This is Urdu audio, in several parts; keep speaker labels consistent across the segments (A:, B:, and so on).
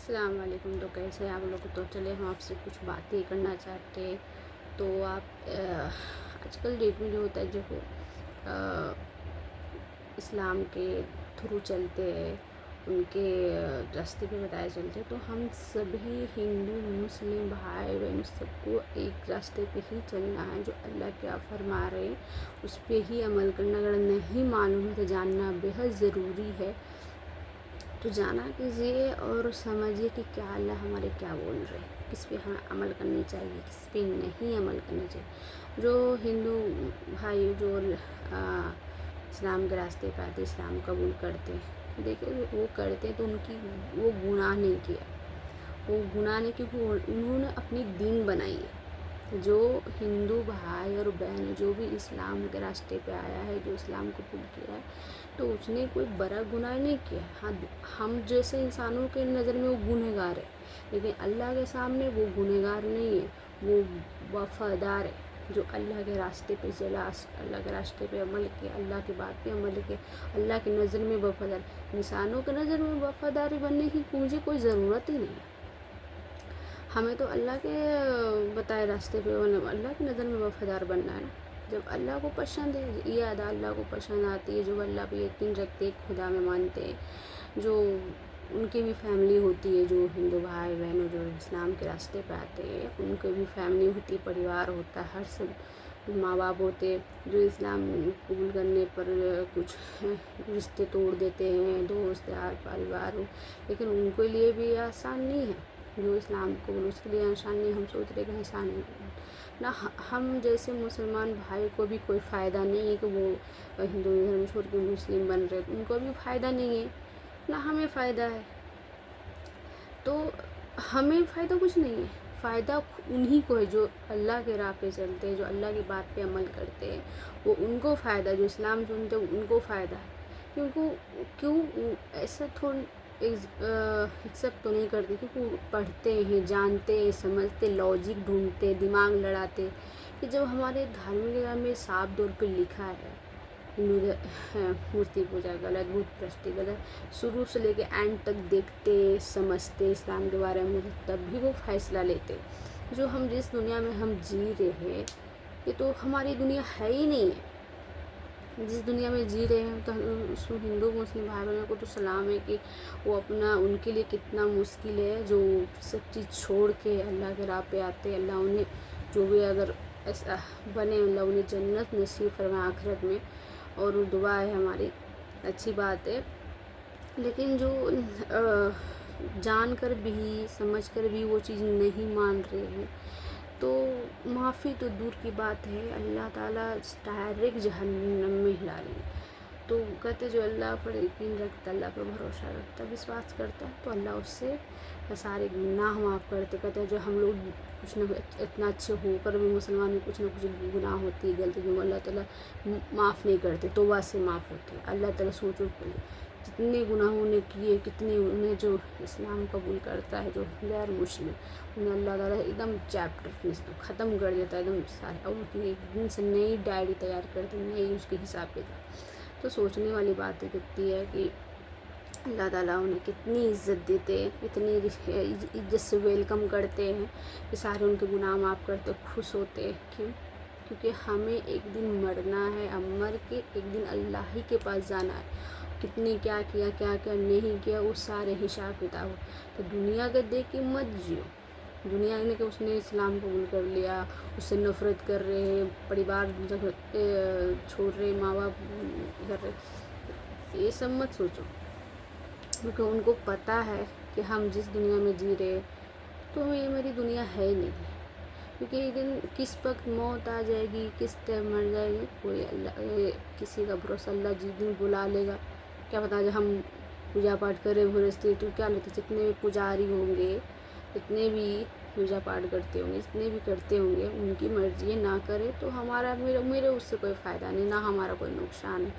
A: السلام علیکم۔ تو کیسے ہیں آپ لوگ؟ تو چلے ہم آپ سے کچھ باتیں کرنا چاہتے ہیں۔ تو آپ آج کل ڈیٹ میں جو ہوتا ہے، جو اسلام کے تھرو چلتے ہیں، ان کے راستے پہ بتائے چلتے، تو ہم سبھی ہندو مسلم بھائی بہن سب کو ایک راستے پہ ہی چلنا ہے۔ جو اللہ کیا فرما رہے ہیں اس پہ ہی عمل کرنا۔ اگر نہیں معلوم ہے تو جاننا بےحد ضروری ہے۔ تو جانا کیجیے اور سمجھیے کہ کیا اللہ ہمارے کیا بول رہے ہیں، کس پہ ہمیں عمل کرنی چاہیے، کس پہ نہیں عمل کرنا چاہیے۔ جو ہندو بھائی جو اسلام کے راستے پہ آتے، اسلام قبول کرتے ہیں، دیکھیں وہ کرتے تو ان کی وہ گناہ نہیں کیا، وہ گناہ نہیں، کیونکہ انہوں نے اپنی دین بنائی ہے۔ جو ہندو بھائی اور بہن جو بھی اسلام کے راستے پہ آیا ہے، جو اسلام قبول کیا ہے، تو اس نے کوئی بڑا گناہ نہیں کیا۔ ہاں، ہم جیسے انسانوں کے نظر میں وہ گنہگار ہے، لیکن اللہ کے سامنے وہ گنہگار نہیں ہے، وہ وفادار ہے۔ جو اللہ کے راستے پہ چلا، اللہ کے راستے پہ عمل کیا، اللہ کی بات پہ عمل کیا، اللہ کی نظر میں وفادار۔ انسانوں کی نظر میں وفاداری بننے کی مجھے کوئی ضرورت ہی نہیں ہے۔ ہمیں تو اللہ کے بتائے راستے پہ اللہ کی نظر میں وفادار بننا ہے نا۔ جب اللہ کو پسند ہے، یہ ادا اللہ کو پسند آتی ہے، جو اللہ پہ یقین رکھتے ہیں، خدا میں مانتے ہیں، جو ان کی بھی فیملی ہوتی ہے، جو ہندو بھائی بہنوں جو اسلام کے راستے پہ آتے ہیں، ان کی بھی فیملی ہوتی ہے، پریوار ہوتا ہے، ہر سب ماں باپ ہوتے، جو اسلام قبول کرنے پر کچھ رشتے توڑ دیتے ہیں، دوست یار پریوار ہو، لیکن ان کے لیے بھی آسان نہیں ہے۔ جو اسلام کو اس کے لیے آسان نہیں، ہم سوچ رہے کہ آسان نہ، ہم جیسے مسلمان بھائی کو بھی کوئی فائدہ نہیں ہے کہ وہ ہندو دھرم چھوڑ کے مسلم بن رہے، ان کو بھی فائدہ نہیں ہے، نہ ہمیں فائدہ ہے۔ تو ہمیں فائدہ کچھ نہیں ہے، فائدہ انہی کو ہے جو اللہ کے راہ پہ چلتے ہیں، جو اللہ کی بات پہ عمل کرتے ہیں، وہ ان کو فائدہ، جو اسلام سنتے ہیں ان کو فائدہ ہے۔ کیوں ایسا تھوڑا ایکسیپٹ تو نہیں کرتے، کیونکہ وہ پڑھتے ہیں، جانتے ہیں، سمجھتے، لاجک ڈھونڈتے، دماغ لڑاتے، کہ جب ہمارے دھارمک گرانتھ میں صاف طور پہ لکھا ہے مورتی پوجا غلط، بت پرستی غلط، شروع سے لے کے اینڈ تک دیکھتے سمجھتے اسلام کے بارے میں، تب بھی وہ فیصلہ لیتے۔ جو ہم جس دنیا میں ہم جی رہے ہیں، یہ تو ہماری دنیا ہے ہی نہیں ہے۔ جس دنیا میں جی رہے ہیں تو اس ہندو مسلم بھائی بہنوں کو تو سلام ہے کہ وہ اپنا، ان کے لیے کتنا مشکل ہے، جو سب چیز چھوڑ کے اللہ کے راہ پہ آتے۔ اللہ انہیں جو بھی اگر ایسا بنے، اللہ انہیں جنت نصیب فرمائے آخرت میں، اور دعا ہے ہماری، اچھی بات ہے۔ لیکن جو جان کر بھی سمجھ کر بھی وہ چیز نہیں مان رہے ہیں، تو معافی تو دور کی بات ہے، اللہ تعالیٰ ڈائریکٹ جہنم میں ہلا لیں گے۔ تو کہتے جو اللہ پر یقین رکھتا، اللہ پر بھروسہ رکھتا، وشواس کرتا ہے، تو اللہ اس سے سارے گناہ معاف کرتے۔ کہتے ہیں جو ہم لوگ کچھ نہ اتنا اچھے ہو کر بھی مسلمان میں کچھ نہ کچھ گناہ ہوتی ہے، غلطی، جو اللہ تعالیٰ معاف نہیں کرتے، توبہ سے معاف ہوتی ہے۔ اللہ تعالیٰ سوچو جتنے گناہوں نے کیے، کتنے انہیں جو اسلام قبول کرتا ہے، جو غیر مسلم، انہیں اللہ تعالیٰ ایک دم چیپٹر ختم کر دیتا ہے، ایک دم سارے، اور ایک دن سے نئی ڈائری تیار کرتے، نئی اس کے حساب کتاب۔ تو سوچنے والی بات کتنی ہے کہ اللہ تعالیٰ انہیں کتنی عزت دیتے، اتنی عزت سے ویلکم کرتے ہیں کہ سارے ان کے گناہ معاف کرتے، خوش ہوتے۔ کیوں؟ کیونکہ ہمیں ایک دن مرنا ہے، مر کے ایک دن اللہ ہی کے پاس جانا ہے۔ کتنے کیا کیا، کیا کیا نہیں کیا، وہ سارے حساب کتاب۔ تو دنیا کا دیکھ کے مت جیو، دنیا نے کہ اس نے اسلام قبول کر لیا، اس سے نفرت کر رہے ہیں، پریوار چھوڑ رہے، ماں باپ کر رہے، یہ سب مت سوچو، کیونکہ ان کو پتہ ہے کہ ہم جس دنیا میں جی رہے تو یہ میری دنیا ہے نہیں، کیونکہ ایک دن کس وقت موت آ جائے گی، کس ٹائم مر جائے گی، کوئی اللہ کسی کا بھروسہ، اللہ جس دن بلا لے گا، کیا پتہ جو ہم پوجا پاٹھ کرے بھرستے تو کیا لیتے، جتنے بھی پجاری ہوں گے، جتنے بھی پوجا پاٹھ کرتے ہوں گے، جتنے بھی کرتے ہوں گے، ان کی مرضی ہے، نہ کرے تو ہمارا میرے اس سے کوئی فائدہ نہیں، نہ ہمارا کوئی نقصان ہے۔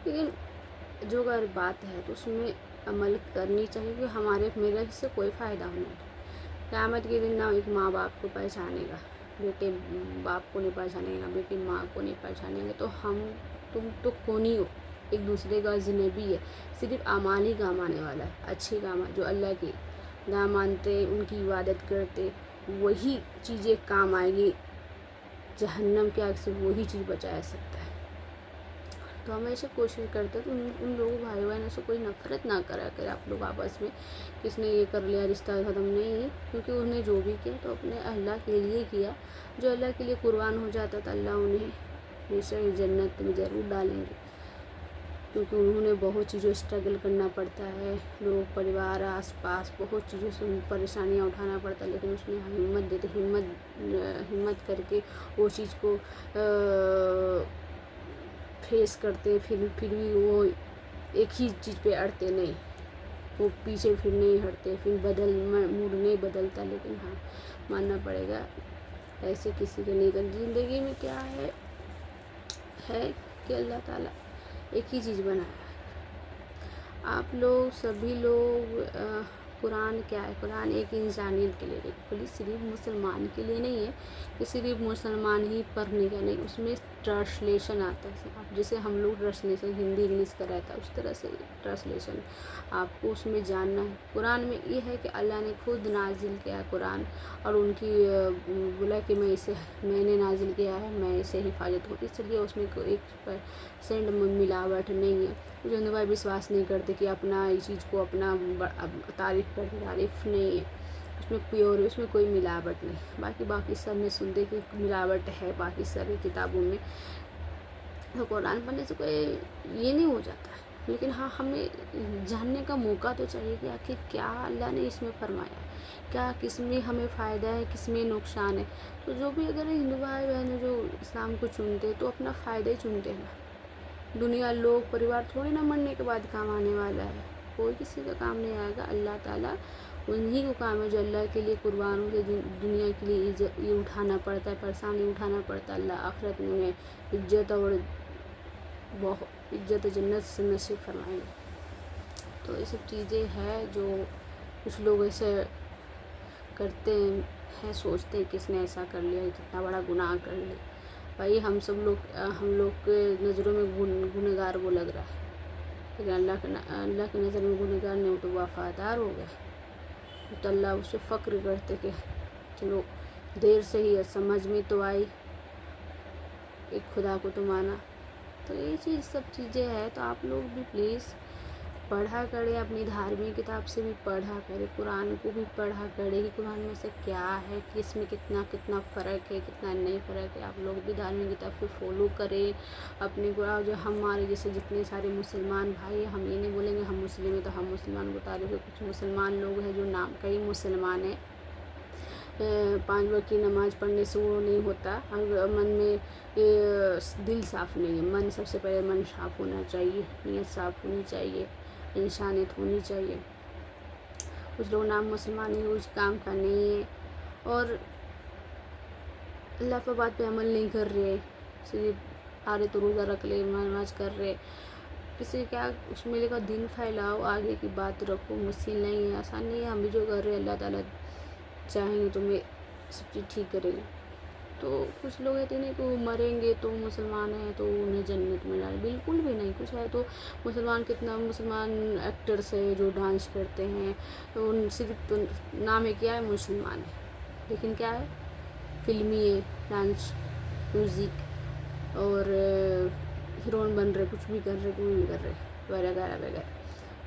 A: لیکن جو اگر بات ہے تو اس میں عمل کرنی چاہیے کہ ہمارے میرے اس سے کوئی فائدہ ہونا چاہیے۔ قیامت کے دن نہ ایک ماں باپ کو پہچانے گا، بیٹے باپ کو نہیں پہچانے گا، بیٹی ماں کو نہیں پہچانے گا، تو تم تو کون ہی ہو، ایک دوسرے کا اجنبی ہے، صرف اعمال ہی کام آنے والا ہے، اچھے کام جو اللہ کی خدا مانتے، ان کی عبادت کرتے، وہی چیزیں کام آئے گی، جہنم کے آگ سے وہی چیز بچا سکتا ہے۔ تو ہمیشہ کوشش کرتے تو ان لوگوں بھائی بہنوں سے کوئی نفرت نہ کرا کرے آپ لوگ آپس میں، کس نے یہ کر لیا رشتہ ختم نہیں، کیونکہ انہیں جو بھی کیا تو اپنے اللہ کے لیے کیا، جو اللہ کے لیے قربان ہو جاتا تو اللہ انہیں ہمیشہ جنت میں ضرور ڈالیں گے، کیونکہ انہوں نے بہت چیزوں اسٹرگل کرنا پڑتا ہے، لوگ پریوار آس پاس بہت چیزوں سے پریشانیاں اٹھانا پڑتا ہے، لیکن اس میں ہمت دیتے، ہمت کر کے وہ چیز کو فیس کرتے، پھر بھی وہ ایک ہی چیز پہ اڑتے نہیں، وہ پیچھے پھر نہیں ہٹتے، پھر موڈ نہیں بدلتا، لیکن ہاں ماننا پڑے گا ایسے کسی کو نہیں کرنا۔ زندگی میں کیا ہے کہ اللہ تعالیٰ ایک ہی چیز بنایا ہے، آپ لوگ سبھی لوگ قرآن کیا ہے، قرآن ایک انسانیت کے لیے، بھلی صرف مسلمان کے لیے نہیں ہے کہ صرف مسلمان ہی پڑھنے کا نہیں، اس میں ٹرانسلیشن آتا ہے، اب جیسے ہم لوگ ٹرانسلیشن ہندی انگلش کا رہتا ہے اس طرح سے ٹرانسلیشن آپ کو اس میں جاننا ہے۔ قرآن میں یہ ہے کہ اللہ نے خود نازل کیا قرآن، اور ان کی بولا کہ میں نے نازل کیا ہے، میں اسے حفاظت ہوتی، اس لیے اس میں کوئی 1% ملاوٹ نہیں ہے۔ جو ہندو بھائی وشواس نہیں کرتے کہ اپنا اس چیز کو اپنا تعریف کرتے، تعریف نہیں ہے، اس میں پیور، اس میں کوئی ملاوٹ نہیں، باقی سب میں سنتے کہ ملاوٹ ہے باقی ساری کتابوں میں، تو قرآن پڑھنے سے کوئی یہ نہیں ہو جاتا ہے، لیکن ہاں ہمیں جاننے کا موقع تو چاہیے کہ آخر کیا اللہ نے اس میں فرمایا ہے، کیا کس میں ہمیں فائدہ ہے، کس میں نقصان ہے۔ تو جو بھی اگر ہندو بھائی بہن جو اسلام کو چنتے تو اپنا فائدہ ہی چنتے ہیں نا، دنیا لوگ پریوار تھوڑی نہ مرنے کے بعد کام آنے والا ہے، کوئی کسی کا کام نہیں آئے گا، اللہ تعالیٰ انہی کو کام ہے جو اللہ کے لیے قربان ہو کے دنیا کے لیے یہ اٹھانا پڑتا ہے، پریشانی اٹھانا پڑتا ہے، اللہ آخرت میں انہیں عزت اور عزت جنت سے نصیب فرمائیں گے۔ تو یہ سب چیزیں ہیں جو کچھ لوگ ایسے کرتے ہیں، سوچتے ہیں کس نے ایسا کر لیا، کتنا بڑا گناہ کر لیا، بھائی ہم لوگ کے نظروں میں گنہگار وہ لگ رہا ہے، لیکن اللہ کی نظر میں گنہگار نہیں، وہ تو وفادار ہو گئے، تو اللہ اس سے فخر کرتے کہ چلو دیر سے ہی سمجھ میں تو آئی، ایک خدا کو تو مانا۔ تو یہ سب چیزیں ہیں، تو آپ لوگ بھی پلیز پڑھا کریں، اپنی دھارمک کتاب سے بھی پڑھا کریں، قرآن کو بھی پڑھا کریں کہ قرآن میں سے کیا ہے، کس میں کتنا فرق ہے، کتنا نہیں فرق ہے، آپ لوگ بھی دھارمک کتاب کو فالو کریں، اپنے قرآن جو ہمارے جیسے جتنے سارے مسلمان بھائی، ہم یہ نہیں بولیں گے ہم مسلم ہیں تو ہم مسلمان کو تعریف ہے، کچھ مسلمان لوگ ہیں جو نام کا ہی مسلمان ہیں، 5 وقت کی نماز پڑھنے سے وہ نہیں ہوتا، من میں دل صاف نہیں ہے، من سب سے پہلے من صاف ہونا چاہیے، نیت صاف ہونی چاہیے، انسانیت ہونی چاہیے۔ کچھ لوگ نام مسلمان ہیں، کچھ کام کا نہیں ہے، اور اللہ پر بات پہ عمل نہیں کر رہے، صرف آ رہے تو روزہ رکھ لے، نماز کر رہے، کسی کیا اس میلے کا دن پھیلاؤ، آگے کی بات رکھو، مشکل نہیں ہے، آسان نہیں ہے، ہم بھی جو کر رہے ہیں اللہ تعالیٰ چاہیں گے تو میں سب چیز ٹھیک کرے گی۔ تو کچھ لوگ کہتے ہیں کہ وہ مریں گے تو مسلمان ہیں تو انہیں جنت میں ڈالیں، بالکل بھی نہیں، کچھ ہے تو مسلمان ایکٹرس ہے جو ڈانس کرتے ہیں، ان صرف نام ہے کیا ہے مسلمان ہے، لیکن کیا ہے فلمی ہے، ڈانس میوزک اور ہیروئن بن رہے، کچھ بھی کر رہے وغیرہ وغیرہ،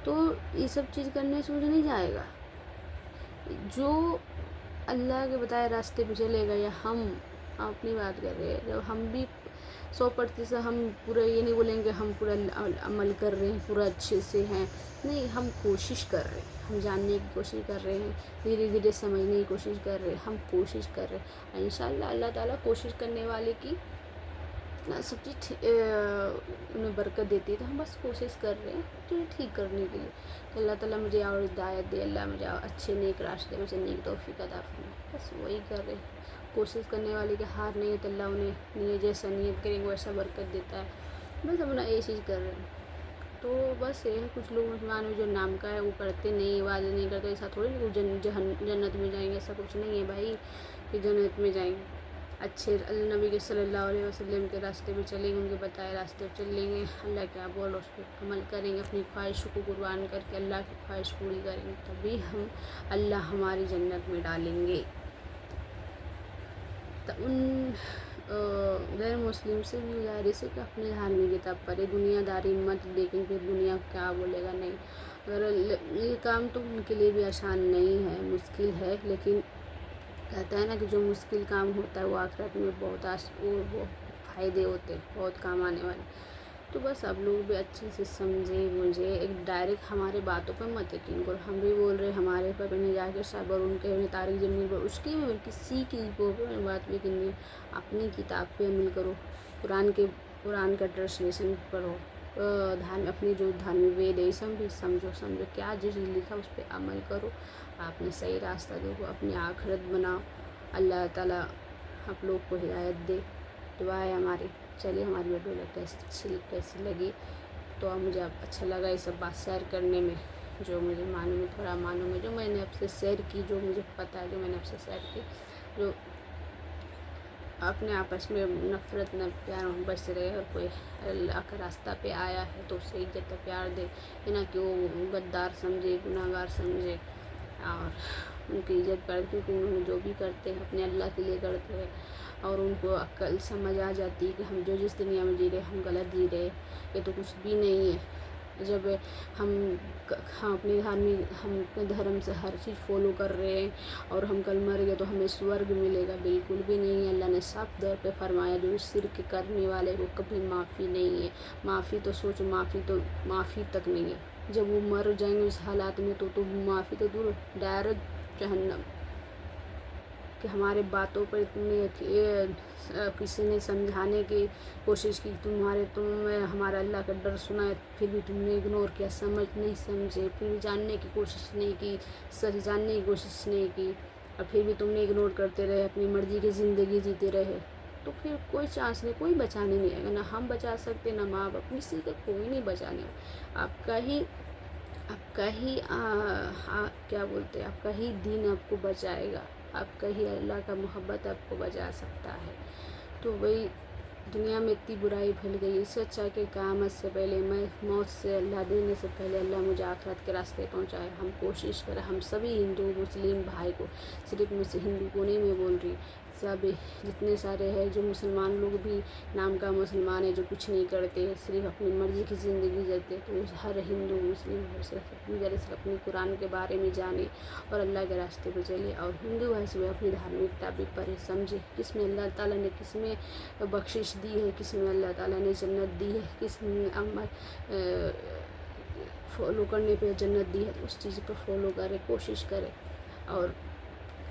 A: تو یہ سب چیز کرنے سے مجھے نہیں جائے گا، جو اللہ کے بتائے راستے پہ چلے گا، یا ہم اپنی بات کر رہے ہیں، جب ہم بھی 100% ہم پورا یہ نہیں بولیں گے ہم پورا عمل کر رہے ہیں، پورا اچھے سے ہیں، نہیں، ہم کوشش کر رہے ہیں، ہم جاننے کی کوشش کر رہے ہیں، دھیرے دھیرے سمجھنے کی کوشش کر رہے ہیں، ہم کوشش کر رہے ہیں، انشاءاللہ اللہ تعالیٰ کوشش کرنے والے کی سب چیز انہیں برکت دیتی ہے، تو ہم بس کوشش کر رہے ہیں تو ٹھیک کرنے کے لیے، تو اللہ تعالیٰ مجھے اور ہدایت دے، اللہ مجھے اچھے نیک راستے میں سے نیک توفیق عطا فرمائے، بس وہی کر رہے ہیں، کوشش کرنے والے کے ہار نہیں ہے، تو اللہ انہیں جیسا نیت کریں گے ویسا برکت دیتا ہے، بس اپنا یہ چیز کر رہے ہیں۔ تو بس یہ ہے، کچھ لوگ مسلمان ہیں جو نام کا ہے وہ کرتے نہیں، عبادت نہیں کرتے، ایسا تھوڑی نہیں جنت میں جائیں گے، ایسا کچھ نہیں ہے بھائی کہ جنت میں جائیں گے، اچھے نبی کے صلی اللہ علیہ وسلم کے راستے پہ چلیں گے، ان کے بتائے راستے پہ چلیں گے، اللہ کیا بول اس پہ عمل کریں گے، اپنی خواہشوں کو قربان کر کے اللہ کی خواہش پوری کریں گے، تبھی ہم اللہ ہماری جنت میں ڈالیں گے۔ تو ان غیر مسلم سے بھی گزارش ہے کہ اپنے دھارمک کتاب پڑھے، دنیا داری مت دیکھیں کہ دنیا کیا بولے گا، نہیں۔ اگر یہ کام تو ان کے لیے بھی آسان نہیں ہے، مشکل ہے، لیکن کہتا ہے نا کہ جو مشکل کام ہوتا ہے وہ آخرت میں بہت فائدے ہوتے ہیں، بہت کام آنے والے۔ تو بس آپ لوگ بھی اچھے سے سمجھیں مجھے، ایک ڈائریکٹ ہمارے باتوں پہ مت یقین کرو، ہم بھی بول رہے ہمارے پر نے جا کے صبر ان کے تاریخ زمین پر، اس کی کسی کی بات بھی کرنی ہے، اپنی کتاب پہ عمل کرو، قرآن کا ٹرانسلیشن پڑھو، اپنی جو دھارمک وید ہے سب بھی سمجھو کیا جو چیز لکھا اس پہ عمل کرو، آپ نے صحیح راستہ دیکھو، اپنی آخرت بناؤ، اللہ تعالیٰ آپ لوگ کو ہدایت دے، دعا ہے ہماری۔ چلیے ہماری ویڈیو کیسی لگی تو مجھے اچھا لگا یہ سب بات شیئر کرنے میں، جو مجھے معلوم ہے، تھوڑا معلوم ہے، جو میں نے آپ سے شیئر کی، جو مجھے پتہ ہے، جو میں نے آپ سے شیئر کی، جو اپنے آپس میں نفرت نہ پیار بس رہے، اور کوئی اللہ کا راستہ پہ آیا ہے تو اسے عزت و پیار دے، یہ نہ کہ وہ غدار سمجھے، گناہ گار سمجھے، اور ان کی عزت کر، کیونکہ انہوں نے جو بھی کرتے ہیں اپنے اللہ کے لیے کرتے ہیں، اور ان کو عقل سمجھ آ جاتی ہے کہ ہم جو جس دنیا میں جی رہے ہم غلط جی رہے، یہ تو کچھ بھی نہیں ہے۔ جب ہم اپنے دھرم سے ہر چیز فالو کر رہے ہیں اور ہم کل مر گئے تو ہمیں سورگ ملے گا، بالکل بھی نہیں ہے۔ اللہ نے صاف طور پہ فرمایا جو شرک کرنے والے کو کبھی معافی نہیں ہے، معافی تو سوچو، معافی تک نہیں ہے، جب وہ مر جائیں گے اس حالات میں تو معافی تو دور، ڈائریکٹ جہنم۔ کہ ہمارے باتوں پر کسی نے سمجھانے کی کوشش کی، ہمارا اللہ کا ڈر سنا ہے، پھر بھی تم نے اگنور کیا، نہیں سمجھے، پھر بھی جاننے کی کوشش نہیں کی، سچ جاننے کی کوشش نہیں کی، اور پھر بھی تم نے اگنور کرتے رہے، اپنی مرضی کی زندگی جیتے رہے، تو پھر کوئی چانس نہیں، کوئی بچانے نہیں آئے گا، نہ ہم بچا سکتے، نہ ماں باپ، کسی کا کوئی نہیں بچانے گا۔ آپ کا ہی دین آپ کو بچائے گا، آپ کا ہی اللہ کا محبت آپ کو بچا سکتا ہے۔ تو وہی دنیا میں اتنی برائی پھیل گئی، اس سے اچھا کہ قیامت سے پہلے، میں موت سے اللہ دینے سے پہلے اللہ مجھے آخرت کے راستے پہنچائے، ہم کوشش کریں، ہم سبھی ہندو مسلم بھائی کو، صرف مجھ سے ہندو کو نہیں میں بول رہی، سب جتنے سارے ہیں جو مسلمان لوگ بھی نام کا مسلمان ہے، جو کچھ نہیں کرتے، صرف اپنی مرضی کی زندگی جیتے، تو ہر ہندو مسلم صرف اپنی قرآن کے بارے میں جانے اور اللہ کے راستے پہ چلے، اور ہندو ہے سب اپنی دھارمک کتابیں پڑھے، سمجھے کس میں اللہ تعالیٰ نے کس میں بخشش دی ہے، کس میں اللہ تعالیٰ نے جنت دی ہے، کس میں فالو کرنے پہ جنت دی ہے، تو اس چیز پہ فالو کرے، کوشش کرے، اور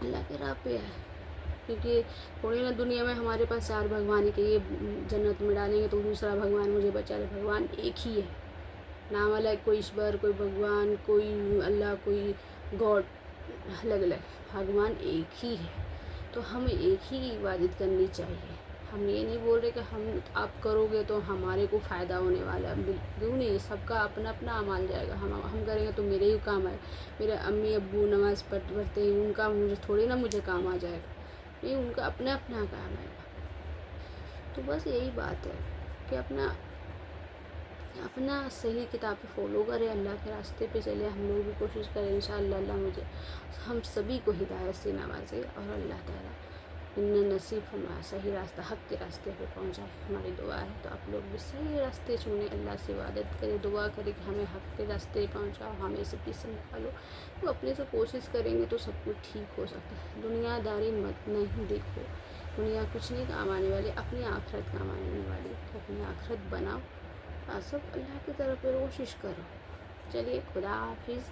A: اللہ کے راہ پہ ہے، کیونکہ تھوڑی نا دنیا میں ہمارے پاس 4 بھگوان ہے کہ یہ جنت میں ڈالیں گے تو دوسرا بھگوان مجھے بچا لے، بھگوان ایک ہی ہے، نام الگ، کوئی ایشور، کوئی بھگوان، کوئی اللہ، کوئی گاڈ الگ الگ، بھگوان ایک ہی ہے، تو ہمیں ایک ہی عبادت کرنی چاہیے۔ ہم یہ نہیں بول رہے کہ آپ کرو گے تو ہمارے کو فائدہ ہونے والا ہے، کیوں نہیں، سب کا اپنا اپنا اعمال جائے گا، ہم کریں گے تو میرے ہی کام آئے، میرے امی ابو نماز پڑھتے ہیں، ان کا مجھے کام آ جائے گا، نہیں، ان کا اپنا اپنا کام آئے گا۔ تو بس یہی بات ہے کہ اپنا صحیح کتاب پہ فالو کرے، اللہ کے راستے پہ چلے، ہم لوگ بھی کوشش کریں، انشاءاللہ اللہ ہم سبھی کو ہدایت سے نوازے، اور اللہ تعالیٰ انہیں نصیب فرمائے، صحیح راستہ، حق کے راستے پہ پہنچائے، ہماری دعا ہے۔ تو آپ لوگ بھی صحیح راستے چنیں، اللہ سے عبادت کرے، دعا کرے کہ ہمیں حق کے راستے پہنچاؤ، ہمیں سب کی سے نکالو، تو اپنے سے کوشش کریں گے تو سب کچھ ٹھیک ہو سکتا ہے۔ دنیا داری مت نہیں دیکھو، دنیا کچھ نہیں کام آنے والی، اپنی آخرت کام آنے والی، تو اپنی آخرت بناؤ، اور سب اللہ کی طرف کوشش کرو۔ چلیے، خدا حافظ۔